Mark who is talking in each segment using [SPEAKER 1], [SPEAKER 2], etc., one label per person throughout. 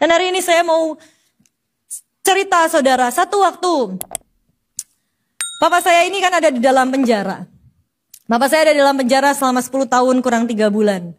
[SPEAKER 1] Dan hari ini saya mau cerita saudara, satu waktu papa saya ini kan ada di dalam penjara. Papa saya ada di dalam penjara selama 10 tahun kurang 3 bulan.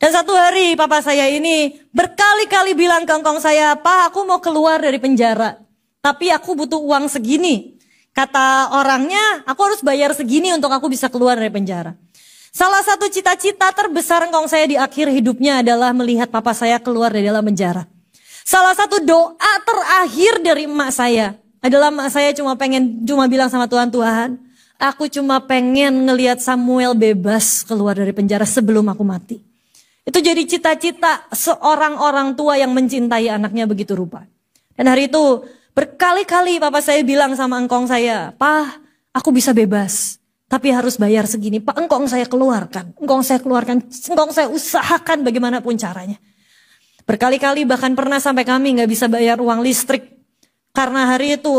[SPEAKER 1] Dan satu hari papa saya ini berkali-kali bilang ke engkong saya, "Pak, aku mau keluar dari penjara. Tapi aku butuh uang segini." Kata orangnya, aku harus bayar segini untuk aku bisa keluar dari penjara. Salah satu cita-cita terbesar engkong saya di akhir hidupnya adalah melihat papa saya keluar dari dalam penjara. Salah satu doa terakhir dari emak saya adalah emak saya cuma bilang sama Tuhan, "Tuhan, aku cuma pengen ngelihat Samuel bebas keluar dari penjara sebelum aku mati." Itu jadi cita-cita seorang orang tua yang mencintai anaknya begitu rupa. Dan hari itu berkali-kali papa saya bilang sama engkong saya, "Pak, aku bisa bebas, tapi harus bayar segini. Pak, engkong saya keluarkan, engkong saya usahakan bagaimanapun caranya." Berkali-kali bahkan pernah sampai kami gak bisa bayar uang listrik. Karena hari itu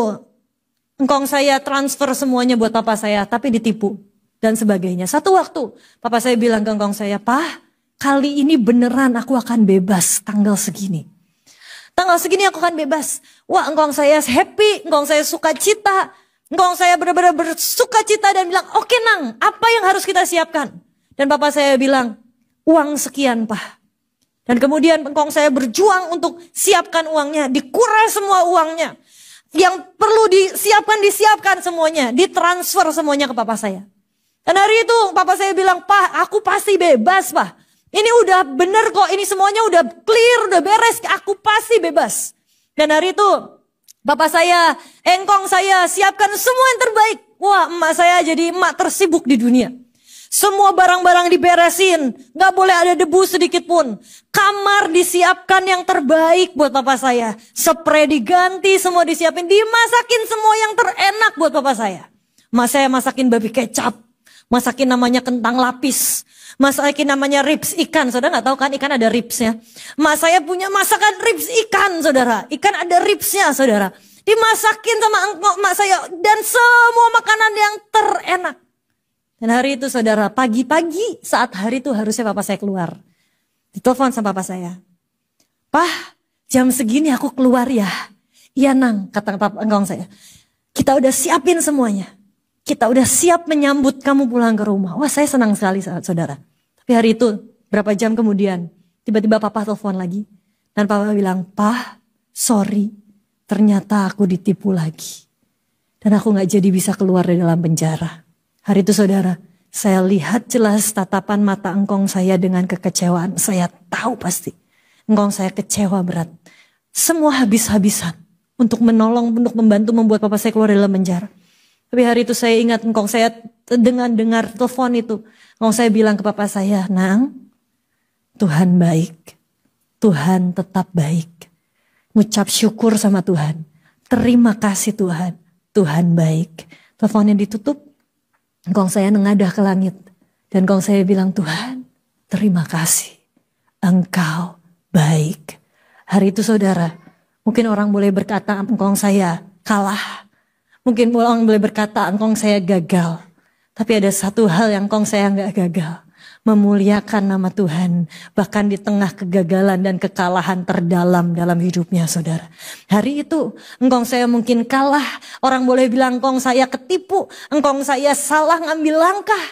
[SPEAKER 1] engkong saya transfer semuanya buat papa saya, tapi ditipu dan sebagainya. Satu waktu papa saya bilang ke engkong saya, "Pak, kali ini beneran aku akan bebas tanggal segini. Tanggal segini aku akan bebas." Wah, engkong saya happy, engkong saya suka cita. Engkong saya benar-benar bersuka cita dan bilang, "Oke Nang, apa yang harus kita siapkan?" Dan papa saya bilang, "Uang sekian Pak." Dan kemudian engkong saya berjuang untuk siapkan uangnya, dikuras semua uangnya. Yang perlu disiapkan semuanya, ditransfer semuanya ke papa saya. Dan hari itu papa saya bilang, "Pak, aku pasti bebas Pak. Ini udah bener kok, ini semuanya udah clear, udah beres, aku pasti bebas." Dan hari itu bapak saya, engkong saya siapkan semua yang terbaik. Wah, emak saya jadi emak tersibuk di dunia. Semua barang-barang diberesin, gak boleh ada debu sedikit pun. Kamar disiapkan yang terbaik buat papa saya. Spray diganti, semua disiapin, dimasakin semua yang terenak buat papa saya. Emak saya masakin babi kecap, masakin namanya kentang lapis, masakin namanya ribs ikan. Saudara gak tahu kan ikan ada ribsnya. Emak saya punya masakan ribs ikan, saudara. Ikan ada ribsnya, saudara. Dimasakin sama emak saya dan semua makanan yang terenak. Dan hari itu saudara, pagi-pagi saat hari itu harusnya papa saya keluar. Ditelepon sama papa saya, "Pak, jam segini aku keluar ya." "Iya Nang," kata engkong saya. "Kita udah siapin semuanya. Kita udah siap menyambut kamu pulang ke rumah." Wah, saya senang sekali saudara. Tapi hari itu berapa jam kemudian tiba-tiba papa telepon lagi. Dan papa bilang, "Pak, sorry, ternyata aku ditipu lagi. Dan aku gak jadi bisa keluar dari dalam penjara." Hari itu saudara, saya lihat jelas tatapan mata engkong saya dengan kekecewaan. Saya tahu pasti engkong saya kecewa berat. Semua habis-habisan untuk menolong, untuk membantu membuat papa saya keluar dari dalam penjara. Tapi hari itu saya ingat engkong saya dengan dengar telepon itu. Engkong saya bilang ke papa saya, "Nang, Tuhan baik. Tuhan tetap baik. Ngucap syukur sama Tuhan. Terima kasih Tuhan. Tuhan baik." Teleponnya ditutup. Engkong saya nengadah ke langit. Dan engkong saya bilang, "Tuhan, terima kasih. Engkau baik." Hari itu saudara, mungkin orang boleh berkata engkong saya kalah. Mungkin orang boleh berkata engkong saya gagal. Tapi ada satu hal yang engkong saya gak gagal. Memuliakan nama Tuhan. Bahkan di tengah kegagalan dan kekalahan terdalam dalam hidupnya saudara. Hari itu engkong saya mungkin kalah. Orang boleh bilang engkong saya ketipu. Engkong saya salah ngambil langkah.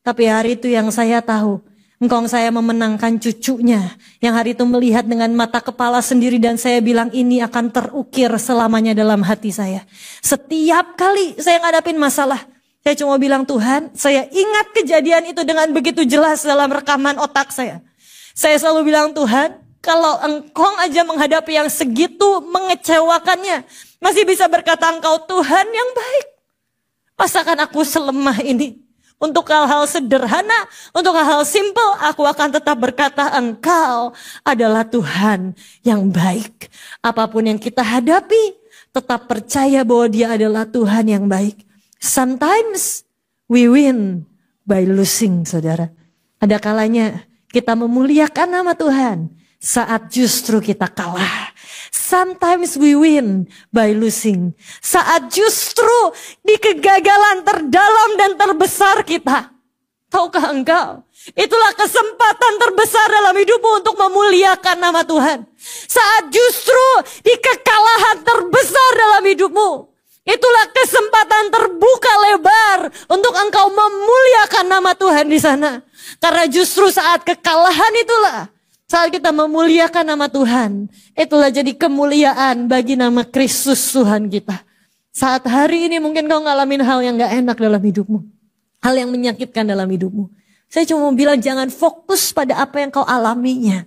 [SPEAKER 1] Tapi hari itu yang saya tahu. Engkong saya memenangkan cucunya. Yang hari itu melihat dengan mata kepala sendiri. Dan saya bilang ini akan terukir selamanya dalam hati saya. Setiap kali saya ngadapin masalah. Saya cuma bilang, "Tuhan, saya ingat kejadian itu dengan begitu jelas dalam rekaman otak saya." Saya selalu bilang, "Tuhan, kalau engkong aja menghadapi yang segitu mengecewakannya, masih bisa berkata engkau Tuhan yang baik. Masakan aku selemah ini? Untuk hal-hal sederhana, untuk hal-hal simpel, aku akan tetap berkata engkau adalah Tuhan yang baik." Apapun yang kita hadapi, tetap percaya bahwa dia adalah Tuhan yang baik. Sometimes we win by losing, saudara. Ada kalanya kita memuliakan nama Tuhan saat justru kita kalah. Sometimes we win by losing. Saat justru di kegagalan terdalam dan terbesar kita, Tahukah engkau? Itulah kesempatan terbesar dalam hidupmu untuk memuliakan nama Tuhan. Saat justru di kekalahan terbesar dalam hidupmu, itulah kesempatan terbuka lebar untuk engkau memuliakan nama Tuhan di sana. Karena justru saat kekalahan itulah, saat kita memuliakan nama Tuhan, itulah jadi kemuliaan bagi nama Kristus Tuhan kita. Saat hari ini mungkin kau ngalamin hal yang gak enak dalam hidupmu. Hal yang menyakitkan dalam hidupmu. Saya cuma mau bilang jangan fokus pada apa yang kau alaminya.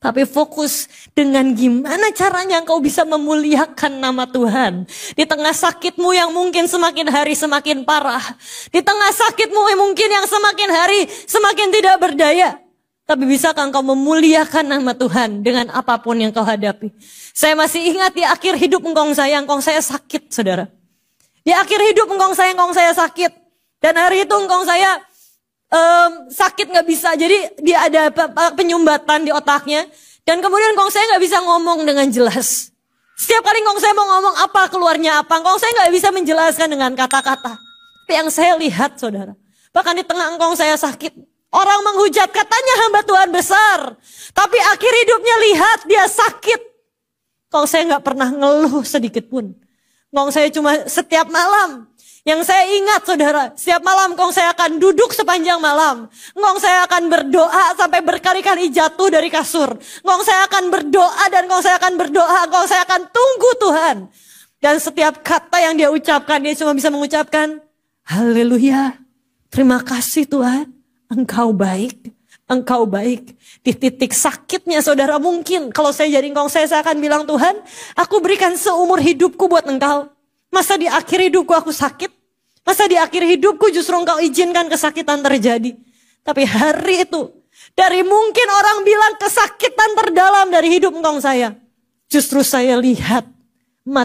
[SPEAKER 1] Tapi fokus dengan gimana caranya engkau bisa memuliakan nama Tuhan. Di tengah sakitmu yang mungkin semakin hari semakin parah. Di tengah sakitmu yang mungkin yang semakin hari semakin tidak berdaya. Tapi bisakah engkau memuliakan nama Tuhan dengan apapun yang kau hadapi. Saya masih ingat di akhir hidup engkau saya sakit, saudara. Di akhir hidup engkau saya sakit. Dan hari itu engkau saya sakit gak bisa. Jadi dia ada penyumbatan di otaknya. Dan kemudian engkau saya gak bisa ngomong dengan jelas. Setiap kali engkau saya mau ngomong apa keluarnya apa. Engkau saya gak bisa menjelaskan dengan kata-kata. Tapi yang saya lihat, saudara. Bahkan di tengah engkau saya sakit. Orang menghujat katanya hamba Tuhan besar. Tapi akhir hidupnya lihat dia sakit. Engkau saya gak pernah ngeluh sedikit pun. Engkau saya cuma setiap malam. Yang saya ingat, saudara, setiap malam engkau saya akan duduk sepanjang malam. Engkau saya akan berdoa sampai berkali-kali jatuh dari kasur. Engkau saya akan berdoa dan engkau saya akan berdoa. Engkau saya akan tunggu Tuhan. Dan setiap kata yang dia ucapkan, dia cuma bisa mengucapkan, haleluya, terima kasih Tuhan, engkau baik. Engkau baik. Di titik sakitnya saudara mungkin, kalau saya jadi engkau saya akan bilang, Tuhan, aku berikan seumur hidupku buat engkau. Masa di akhir hidupku aku sakit? Masa di akhir hidupku justru engkau izinkan kesakitan terjadi? Tapi hari itu, dari mungkin orang bilang kesakitan terdalam dari hidup engkau saya. Justru saya lihat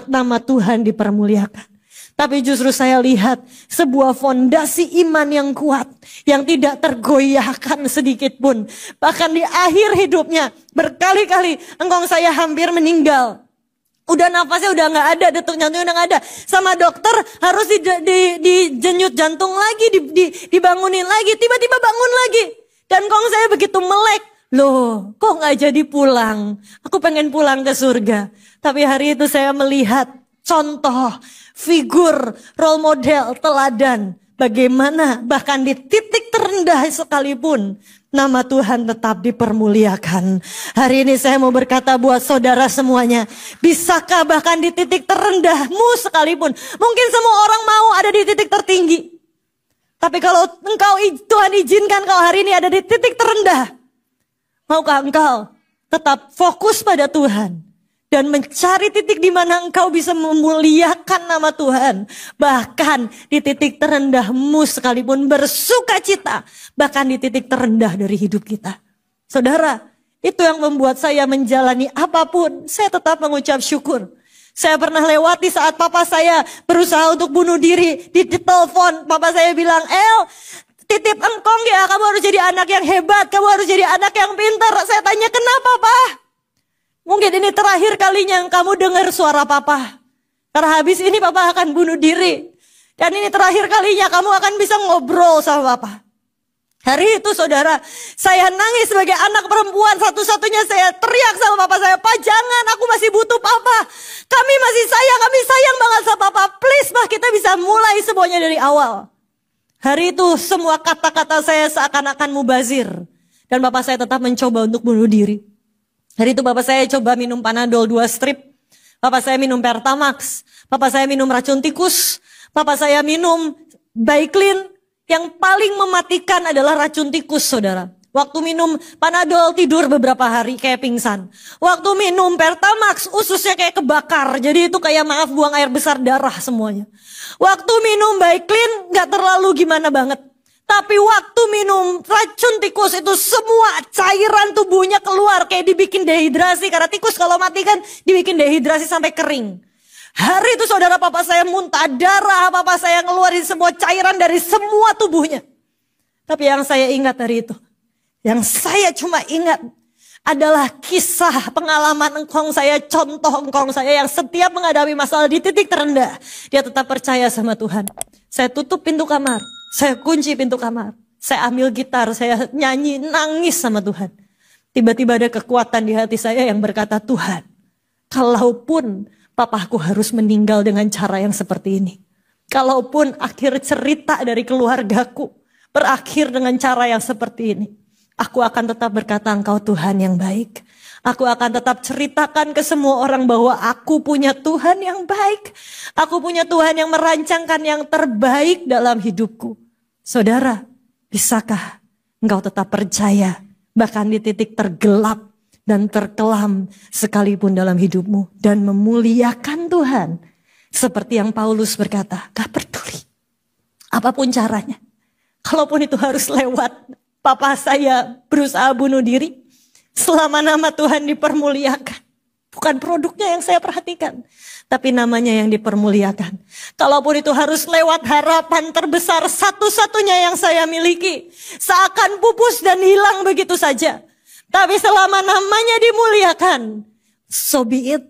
[SPEAKER 1] nama Tuhan dipermuliakan. Tapi justru saya lihat sebuah fondasi iman yang kuat. Yang tidak tergoyahkan sedikit pun. Bahkan di akhir hidupnya berkali-kali engkau saya hampir meninggal. Udah nafasnya udah gak ada, detuk jantungnya udah gak ada. Sama dokter harus dijenyut jantung lagi, dibangunin lagi. Tiba-tiba bangun lagi. Dan kong saya begitu melek. Loh, kok gak jadi pulang? Aku pengen pulang ke surga. Tapi hari itu saya melihat contoh, figur, role model, teladan. Bagaimana bahkan di titik terendah sekalipun nama Tuhan tetap dipermuliakan. Hari ini saya mau berkata buat saudara semuanya. Bisakah bahkan di titik terendahmu sekalipun. Mungkin semua orang mau ada di titik tertinggi. Tapi kalau Tuhan izinkan kau hari ini ada di titik terendah. Maukah engkau tetap fokus pada Tuhan. Dan mencari titik di mana engkau bisa memuliakan nama Tuhan. Bahkan di titik terendahmu sekalipun bersuka cita. Bahkan di titik terendah dari hidup kita. Saudara, itu yang membuat saya menjalani apapun. Saya tetap mengucap syukur. Saya pernah lewati saat papa saya berusaha untuk bunuh diri. Di telepon, papa saya bilang, titip engkong ya, kamu harus jadi anak yang hebat. Kamu harus jadi anak yang pintar. Saya tanya, kenapa Pak? Mungkin ini terakhir kalinya yang kamu dengar suara papa. Karena habis ini papa akan bunuh diri. Dan ini terakhir kalinya kamu akan bisa ngobrol sama papa. Hari itu saudara, saya nangis sebagai anak perempuan. Satu-satunya saya teriak sama papa saya, Pak jangan, aku masih butuh papa. Kami sayang banget sama papa. Please Pak, kita bisa mulai semuanya dari awal. Hari itu semua kata-kata saya seakan-akan mubazir. Dan papa saya tetap mencoba untuk bunuh diri. Hari itu bapak saya coba minum Panadol 2 strip. Bapak saya minum Pertamax. Bapak saya minum racun tikus. Bapak saya minum Baiklin. Yang paling mematikan adalah racun tikus, saudara. Waktu minum Panadol tidur beberapa hari kayak pingsan. Waktu minum Pertamax ususnya kayak kebakar. Jadi itu kayak maaf buang air besar darah semuanya. Waktu minum Baiklin gak terlalu gimana banget. Tapi waktu minum racun tikus itu semua cairan tubuhnya keluar kayak dibikin dehidrasi. Karena tikus kalau mati kan dibikin dehidrasi sampai kering. Hari itu saudara papa saya muntah darah. Papa saya ngeluarin semua cairan dari semua tubuhnya. Tapi yang saya ingat hari itu. Yang saya cuma ingat adalah kisah pengalaman engkong saya. Contoh engkong saya yang setiap menghadapi masalah di titik terendah. Dia tetap percaya sama Tuhan. Saya tutup pintu kamar. Saya kunci pintu kamar. Saya ambil gitar, saya nyanyi, nangis sama Tuhan. Tiba-tiba ada kekuatan di hati saya yang berkata, Tuhan, kalaupun papaku harus meninggal dengan cara yang seperti ini. Kalaupun akhir cerita dari keluargaku berakhir dengan cara yang seperti ini. Aku akan tetap berkata, Engkau Tuhan yang baik. Aku akan tetap ceritakan ke semua orang bahwa aku punya Tuhan yang baik. Aku punya Tuhan yang merancangkan yang terbaik dalam hidupku. Saudara, bisakah engkau tetap percaya bahkan di titik tergelap dan terkelam sekalipun dalam hidupmu dan memuliakan Tuhan? Seperti yang Paulus berkata, gak peduli apapun caranya. Kalaupun itu harus lewat papa saya berusaha bunuh diri, selama nama Tuhan dipermuliakan. Bukan produknya yang saya perhatikan, tapi namanya yang dipermuliakan. Kalaupun itu harus lewat harapan terbesar satu-satunya yang saya miliki, seakan pupus dan hilang begitu saja. Tapi selama namanya dimuliakan, so be it.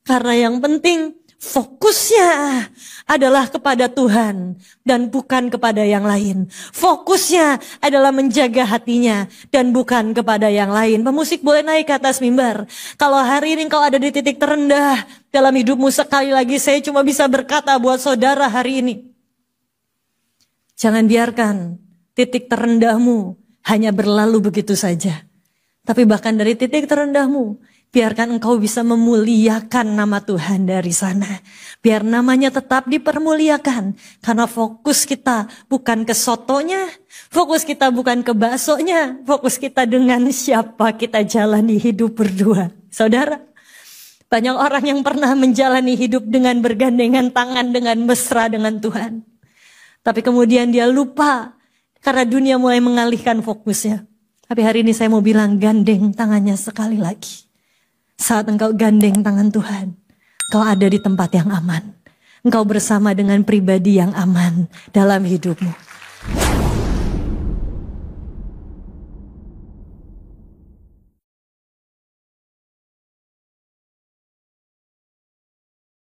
[SPEAKER 1] Karena yang penting fokusnya adalah kepada Tuhan dan bukan kepada yang lain. Fokusnya adalah menjaga hatinya dan bukan kepada yang lain. Pemusik boleh naik ke atas mimbar. Kalau hari ini kau ada di titik terendah dalam hidupmu, sekali lagi saya cuma bisa berkata buat saudara hari ini, jangan biarkan titik terendahmu hanya berlalu begitu saja. Tapi bahkan dari titik terendahmu, biarkan engkau bisa memuliakan nama Tuhan dari sana. Biar namanya tetap dipermuliakan. Karena fokus kita bukan ke sotonya. Fokus kita bukan ke baksonya. Fokus kita dengan siapa kita jalani hidup berdua. Saudara, banyak orang yang pernah menjalani hidup dengan bergandengan tangan, dengan mesra dengan Tuhan. Tapi kemudian dia lupa karena dunia mulai mengalihkan fokusnya. Tapi hari ini saya mau bilang, gandeng tangannya sekali lagi. Saat engkau gandeng tangan Tuhan, engkau ada di tempat yang aman. Engkau bersama dengan pribadi yang aman dalam hidupmu.